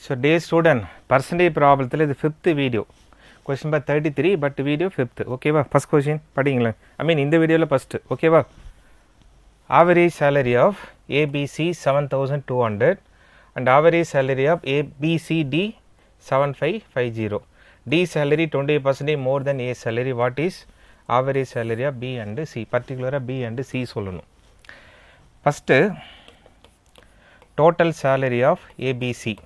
So, dear student, percentage problem is the fifth video. Question number 33, but video fifth. Okay, va? First question. I mean, in the video, first. Okay, va? Average salary of ABC 7,200 and average salary of ABCD 7550. D salary 20% more than A salary. What is average salary of B and C? Particular B and C. First, total salary of ABC.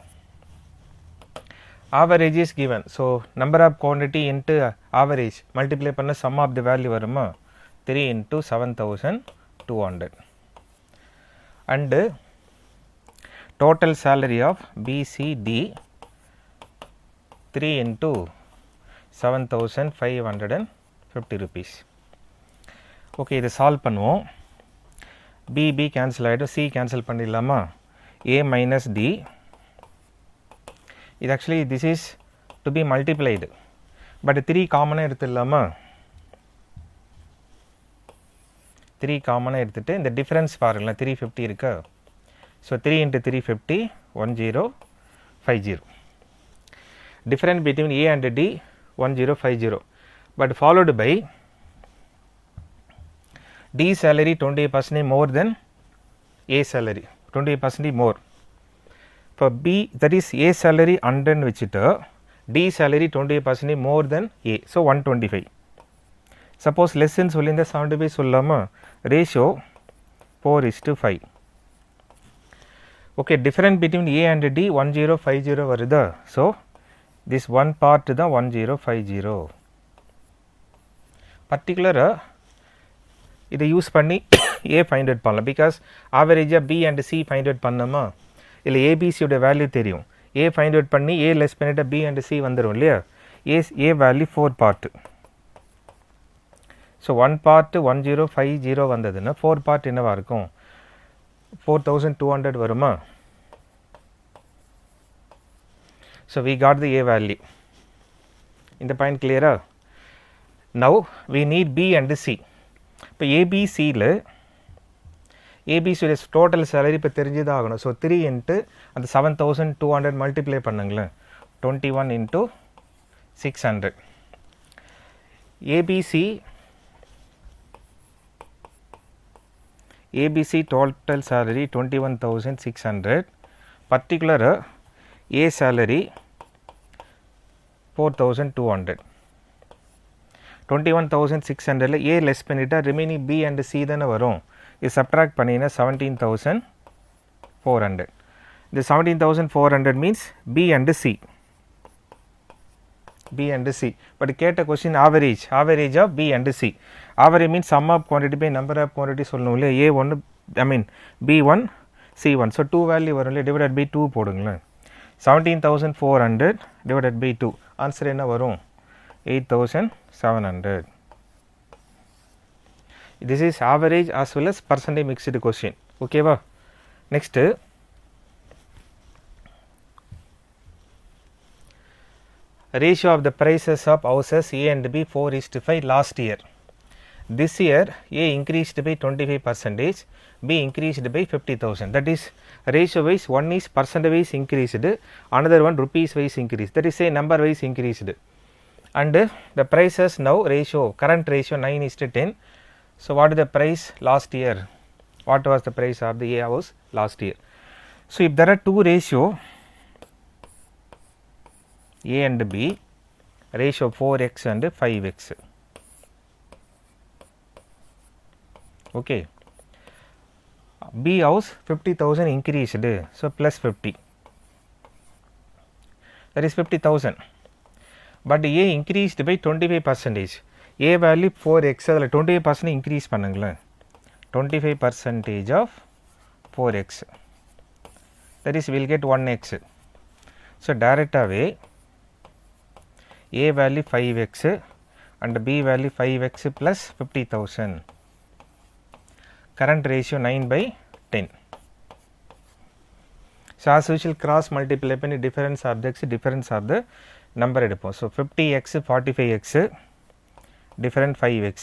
Average is given. So, number of quantity into average multiply panna sum of the value varuma 3 into 7,200 and total salary of BCD 3 into 7,550 rupees. Okay, this solve பண்ணுவோம். B cancel ஆயிடும், C cancel பண்ணிடலாமா? A minus D. It actually this is to be multiplied, but 3 common எடுத்துடலாமா? 3 common எடுத்துட்டு இந்த difference பாருங்களா 350 இருக்கா? So 3 into 350 1050. Difference between A and D 1050, but followed by D salary 20% more than A salary, 20% more. For B, that is A salary 100 வச்சிட்டு D salary 20% more than A, so 125. Suppose less than சொல்லியிருந்த 75 சொல்லலாமா? Ratio 4:5. Okay, difference between A and D 1050 வருதா? So this one part தான் 1050. Particular இதை use பண்ணி A find out பண்ணலாம், because average B and C find out பண்ணமா இல்லை ABC உடைய வேல்யூ தெரியும். A find out பண்ணி A less பண்ணிட்ட B and C வந்துரும் இல்லையா? A value 4 part. So 1 part 1050 வந்ததுன்னா 4 part என்னவா இருக்கும்? 4200 வருமா? So we got the A value. இந்த பாயிண்ட் கிளியரா? Now we need B and C. இப்போ ABCயில் ABC's total salary இப்போ தெரிஞ்சுதான் ஆகணும். ஸோ 3 into அந்த 7,200 மல்டிப்ளை பண்ணுங்களேன், 21 into 600. ABC total salary 21,600, particular A salary 4,200. 21,600 A less பண்ணிட்டா remaining B and C தானே வரும். இது subtract பண்ணினா 17,400. The 17,400 means B and C. B and C. But கேட்ட question average of B and C. Average means sum of quantity by number of quantity சொல்லணும் இல்லையா? A1 I mean B1 C1. So 2 value வரும் இல்லையா? divided by 2 போடுங்களேன். 17,400 divided by 2. Answer என்ன வரும்? 8,700. This is average as well as percentage mixed question. Okay va? Next, ratio of the prices of houses A and B 4:5 last year. This year A increased by 25%, B increased by 50,000. That is ratio wise, one is percent wise increased, another one rupees wise increased. That is say number wise increased. And the prices now ratio, current ratio 9:10. So what is the price last year? What was the price of the A house last year? So if there are two ratio A and B, ratio 4x and 5x. Okay. B house 50,000 increased, so plus 50. That is 50,000. But A increased by 25%. A value 4x, அதில் 25% increase பண்ணுங்களேன், 25% of 4x. That is we will get 1x. So directly A value 5x and B value 5x plus 50,000. Current ratio 9/10. So as usual cross multiply பண்ணி difference objects, difference of the number எடுப்போம். So 50x 45x, different 5x.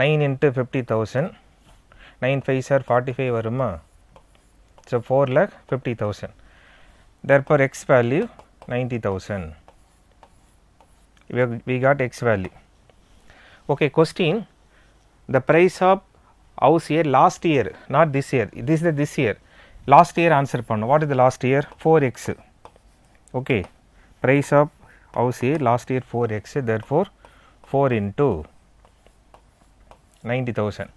9 into 50,000, 9 5s are 45 வருமா? So 4,50,000. therefore x value 90,000. We got x value. Okay, question, the price of house here last year, not this year, this is the this year, last year answer pannu. What is the last year? 4x. Okay, price of house here last year 4x, therefore 4 into 90,000.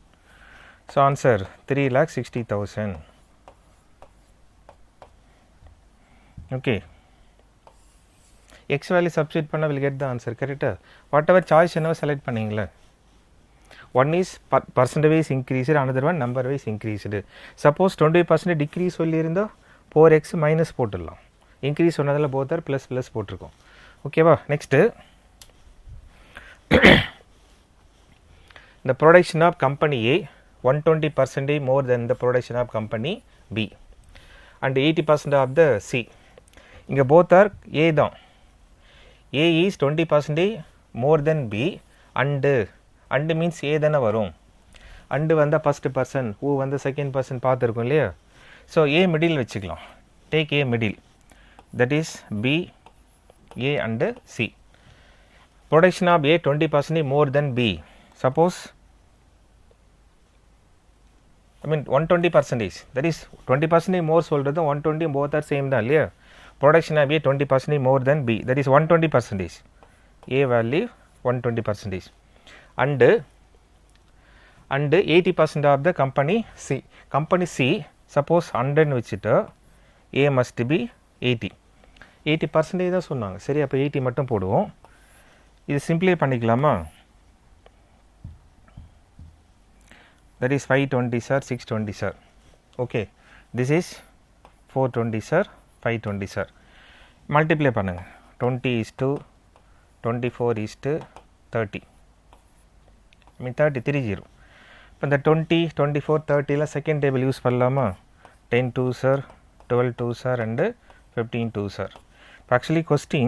So answer 3,60,000. Okay, x value substitute panna will get the answer, correct? Whatever choice enna select panningala, one is percentage wise increased, another one number wise increased. Suppose 20% decrease sollirundha 4x minus போட்டுடலாம், increase சொன்னதுல both are plus plus போட்டிருக்கோம். ஓகேவா? next the production of company A 120% more than the production of company B and 80% of the C. இங்க both are A தான். A is 20% more than B and means A தான வரும். and வந்தா first person, who வந்தா second person பார்த்திருக்கோம் இல்லையா? so A middle வச்சுக்கலாம். take A middle, that is B, A and C. Production of A 20% more than B. Suppose I mean 120%, that is 20% more சொல்றது 120 both are same தான் இல்லையா? production of A 20% more than B, that is 120%. A value 120%. and 80% of the company C. company C suppose 100 வச்சிட்டு A must be 80. 80% தான் சொன்னாங்க. சரி, அப்போ 80 மட்டும் போடுவோம். இது சிம்பிளை பண்ணிக்கலாமா? that is 520 sir, 620 sir. okay, this is 420 sir, 520 sir. multiply பண்ணுங்க. 20 is to 24 is to 30. I mean 30, 30. இப்போ இந்த 20, 24, 30 second table use பண்ணலாமா? 10 2 sir, 12 2 sir and 15 2 sir. actually question,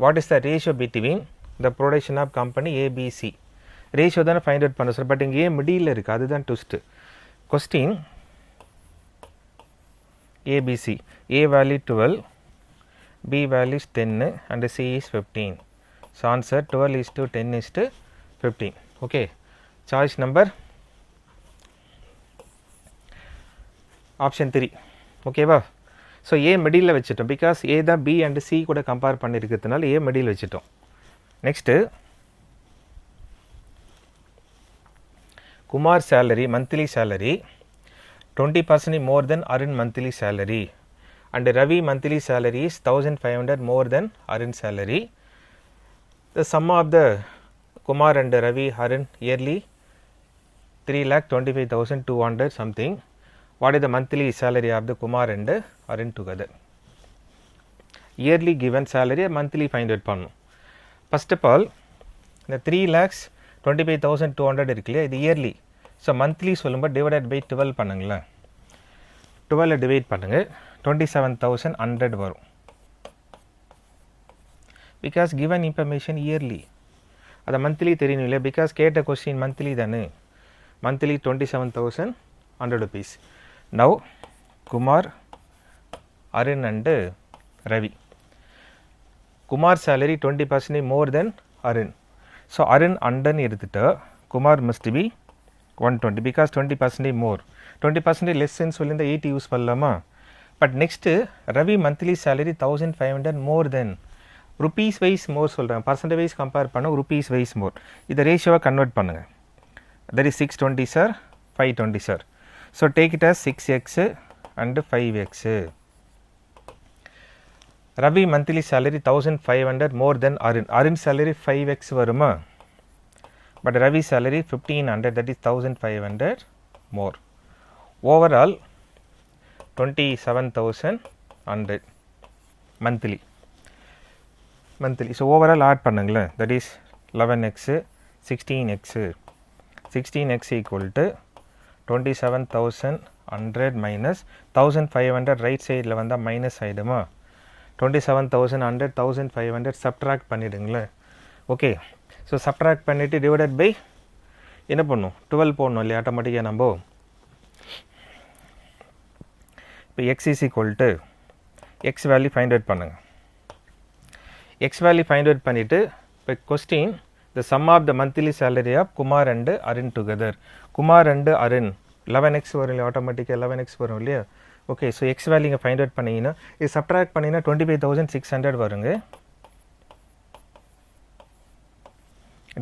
what is the ratio between the production of company A, B, C? ratio தான find out பண்ண sir, but இங்கே A middle இருக்குது, அதுதான் twist. question A, B, C, A value 12, B value is 10 and C is 15. so answer 12 is to 10 is to 15. okay, choice number option 3. ஓகேவா? So A middle வச்சுட்டோம், because A தான் B and C கூட compare பண்ணியிருக்கிறதுனால A middle வச்சுட்டோம். Next Kumar salary, monthly salary 20% more than Arun monthly salary and Ravi monthly salary is 1500 more than Arun salary. The sum of the Kumar and Ravi Arun yearly 3,25,200 something. What is the monthly salary of the Kumar and Arun together? Yearly given salary monthly find out பண்ணணும். First of all, the 3,25,200 இருக்குல்லையா, இது yearly. So monthly சொல்லும்போது divided by 12 பண்ணுங்களேன். 12 divide பண்ணுங்க, 27,100 வரும். Because given information yearly, அதை monthly தெரியணும் இல்லையா? பிகாஸ் கேட்ட கொஸ்டின் மந்த்லி தானே, monthly 27,100 rupees. Now Kumar, Arun and Ravi. Kumar salary 20% more than Arun. So Arun under எடுத்துட்டா Kumar must be 120 because 20% more. 20% less than சொல்லிருந்தா 80 use பண்ணலாமா? But next Ravi monthly salary 1500 more than rupees wise more சொல்கிறேன், percentage wise compare பண்ண rupees wise more. இதை ரேஷியோவை convert பண்ணுங்க. that is 620 sir, 520 sir. so take it as 6x and 5x. Ravi monthly salary 1500 more than Arun. Arun salary 5x வருமா? but Ravi salary 1500, that is 1500 more. Overall 27,100 monthly. so overall add பண்ணுங்களேன், that is 11x, 16x. 16x equal to 27,100 minus 1500 right sideல வந்தா minus ஆயிடுமா? 27,100 1500 subtract பண்ணிடுங்களேன். Okay, so subtract பண்ணிட்டு divided by என்ன பண்ணும்? 12 போடணும் இல்லையா ஆட்டோமேட்டிக்காக நம்ம. இப்போ x is equal to x value find out பண்ணுங்க. x value find out பண்ணிட்டு இப்போ question the sum of the monthly salary of Kumar and Arun together. Kumar and Arun 11x வரும் இல்லையா, ஆட்டோமேட்டிக்காக 11x வரும் இல்லையா. ஓகே, ஸோ எக்ஸ் வேல்யூ இங்கே find out பண்ணிங்கன்னா இது சப்ட்ராக்ட் பண்ணிங்கன்னா 25,600 வருங்க.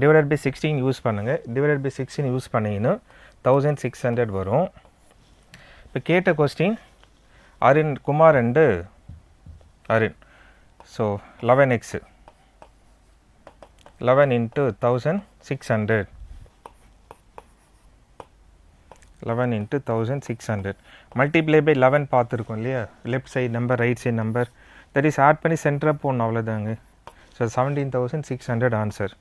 டிவைடட் பை 16 யூஸ் பண்ணுங்க. டிவைடட் பை 16 யூஸ் பண்ணிங்கன்னா 1600 வரும். இப்போ கேட்ட question Arun, Kumar and Arun. So 11x 11 into 1600, 11 into 1600 multiply by 11 பார்த்துருக்கோம் இல்லையா, left side number right side number, that is add பண்ணி சென்டராக போடணும், அவ்வளோதாங்க. So 17,600 answer.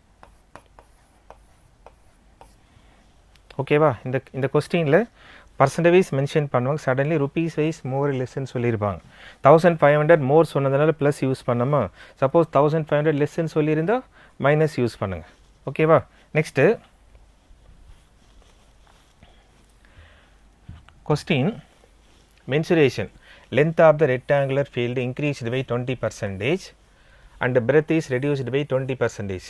ஓகேவா? இந்த கொஸ்டினில் பர்சன்டேஜ் வைஸ் மென்ஷன் பண்ணுவாங்க, சடன்லி ருபீஸ் வைஸ் மோர் லெஸ்ன்னு சொல்லியிருப்பாங்க. 1500 மோர் சொன்னதுனால ப்ளஸ் யூஸ் பண்ணாமல், சப்போஸ் 1500 லெஸ்ன்னு சொல்லியிருந்தால் மைனஸ் யூஸ் பண்ணுங்கள். ஓகேவா? Next question mensuration length of the rectangular field increased by 20% and the breadth is reduced by 20%.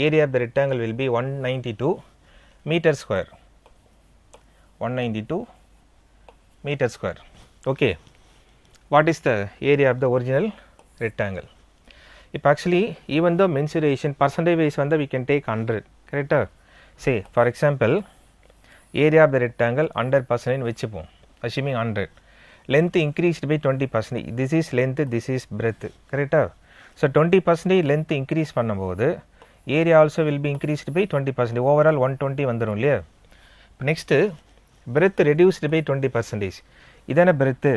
Area of the rectangle will be 192 meter square. 192 meter square. Okay, what is the area of the original rectangle? If actually even though mensuration percentage wise vanda we can take 100, correct? Say for example area of the rectangle 100% vechipom, assuming 100. Length increased by 20%. This is length, this is breadth, correct? So 20% length increase பண்ணும்போது area also will be increased by 20%. Overall 120 வந்துரும் இல்லையா. Next breadth reduced by 20%. இதான breadth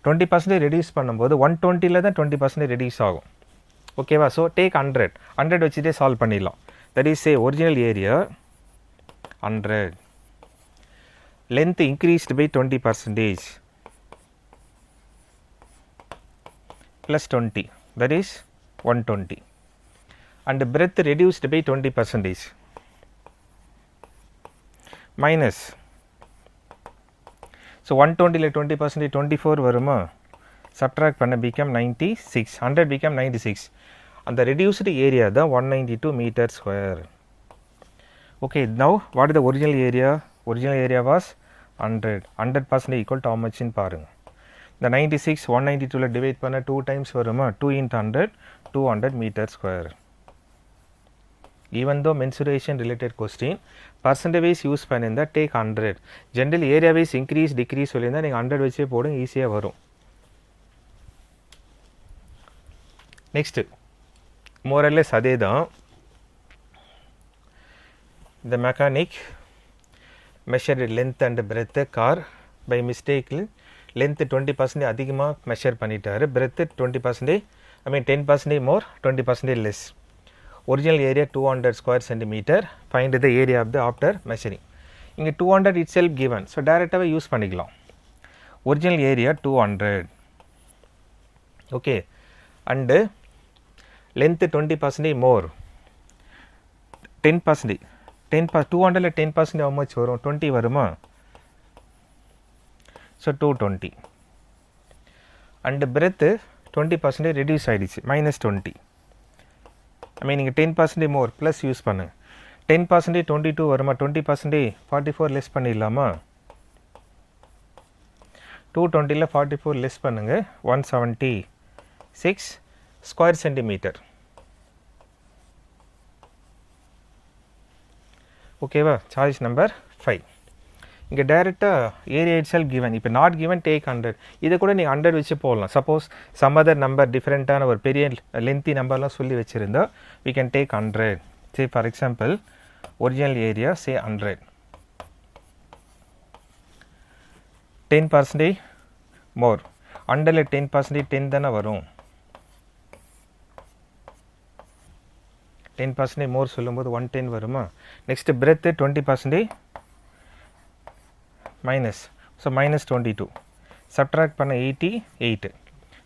20% reduce பண்ணும்போது 120ல தான் 20% reduce ஆகும். ஓகேவா? So take 100 வச்சுட்டே solve பண்ணிடலாம். That is say original area 100, length increased by 20% plus 20, that is 120, and breadth reduced by 20% minus, so 120 ல 20% 24 வருமா, subtract பண்ண become 96, 100 become 96, and the reduced area தான் 192 meter square. Okay, now what is the original area? Original area was 100% equal to how much in பாருங்க. The 96 192 ல divide பண்ண 2 times வருமா, 2 into 100 200 meter square. Even though mensuration related question percentage wise use பண்ணிருந்தா take 100, generally area wise increase decrease சொல்லிருந்தா நீங்க 100 வச்சே போடுங்க, ஈஸியாக வரும். நெக்ஸ்ட் more or less அதே தான். The mechanic measured length and breadth car by mistake length 20% அதிகமாக measure பண்ணிட்டாரு, breadth 20%, I mean 10% more 20% less. Original area 200 square centimeter, find the area of the after measuring. இங்கே 200 itself given, so டைரெக்டாகவே use பண்ணிக்கலாம். Original area 200, okay, and length 20% more, 10%, 200ல 10% how much வரும், 20 வருமா, so 220, and breadth 20% reduce ஆயிடுச்சு, minus 20, I mean இங்கே 10% more plus use பண்ணு, 10% 22 வருமா, 20% 44 less பண்ணிடலாமா, 220ல 44 less பண்ணுங்க, 176 square centimeter. ஓகேவா? Choice number 5. இங்கே டைரெக்டாக ஏரியா இட் செல்ஃப் கிவன், இப்போ நாட் கிவன் டேக் 100, இதை கூட நீங்கள் 100 வச்சு போடலாம். சப்போஸ் சம் அதர் நம்பர் டிஃப்ரெண்ட்டான ஒரு பெரிய லென்த்தி நம்பர்லாம் சொல்லி வச்சுருந்தா we can take 100. say for example original area say 100, 10% more, 100ல 10% 10 தானே வரும், 10% more சொல்லும்போது 110 வருமா. Next breadth 20% minus, so minus 22, subtract பண்ண 88,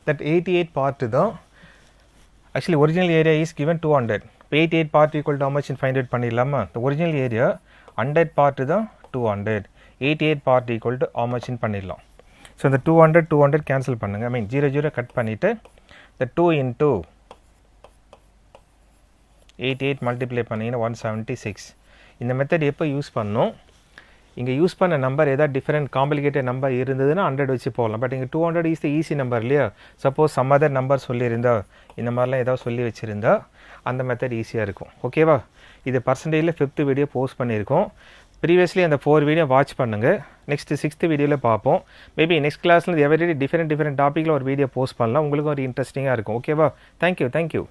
தட் 88 பார்ட்டு தான் actually original area is given 200. இப்போ 88 part equal to how much find out பண்ணிடலாமா. இந்த original area 100 part தான் 200, 88 part equal to how much பண்ணிடலாம். ஸோ இந்த 200 கேன்சல் பண்ணுங்கள். ஐ மீன் 0 கட் பண்ணிவிட்டு இந்த 2 into 88 மல்டிப்ளை பண்ணிங்கன்னா 176. இந்த மெத்தட் எப்போ யூஸ் பண்ணணும், இங்கே யூஸ் பண்ண நம்பர் ஏதாவது டிஃப்ரெண்ட் காம்ப்ளிகேட்டட் நம்பர் இருந்ததுன்னா 100 வச்சு போகலாம். பட் இங்கே 200 இஸ் த ஈஸி நம்பர் இல்லையா. சப்போஸ் சம் அதர் நம்பர் சொல்லியிருந்தா, இந்த மாதிரிலாம் ஏதாவது சொல்லி வச்சுருந்தா அந்த மெத்தட் ஈஸியாக இருக்கும். ஓகேவா. இது பர்சன்டேஜில் 5th வீடியோ போஸ்ட் பண்ணியிருக்கோம். ப்ரீவியஸ்லி அந்த 4 வீடியோ வாட்ச் பண்ணுங்கள். நெக்ஸ்ட்டு 6th வீடியோவில் பார்ப்போம். மேபி நெக்ஸ்ட் கிளாஸில் எவரி டிஃப்ரெண்ட் டாப்பிக்கில் ஒரு வீடியோ போஸ்ட் பண்ணலாம். உங்களுக்கும் ஒரு இன்ட்ரெஸ்டிங்காக இருக்கும். ஓகேவா. தேங்க்யூ.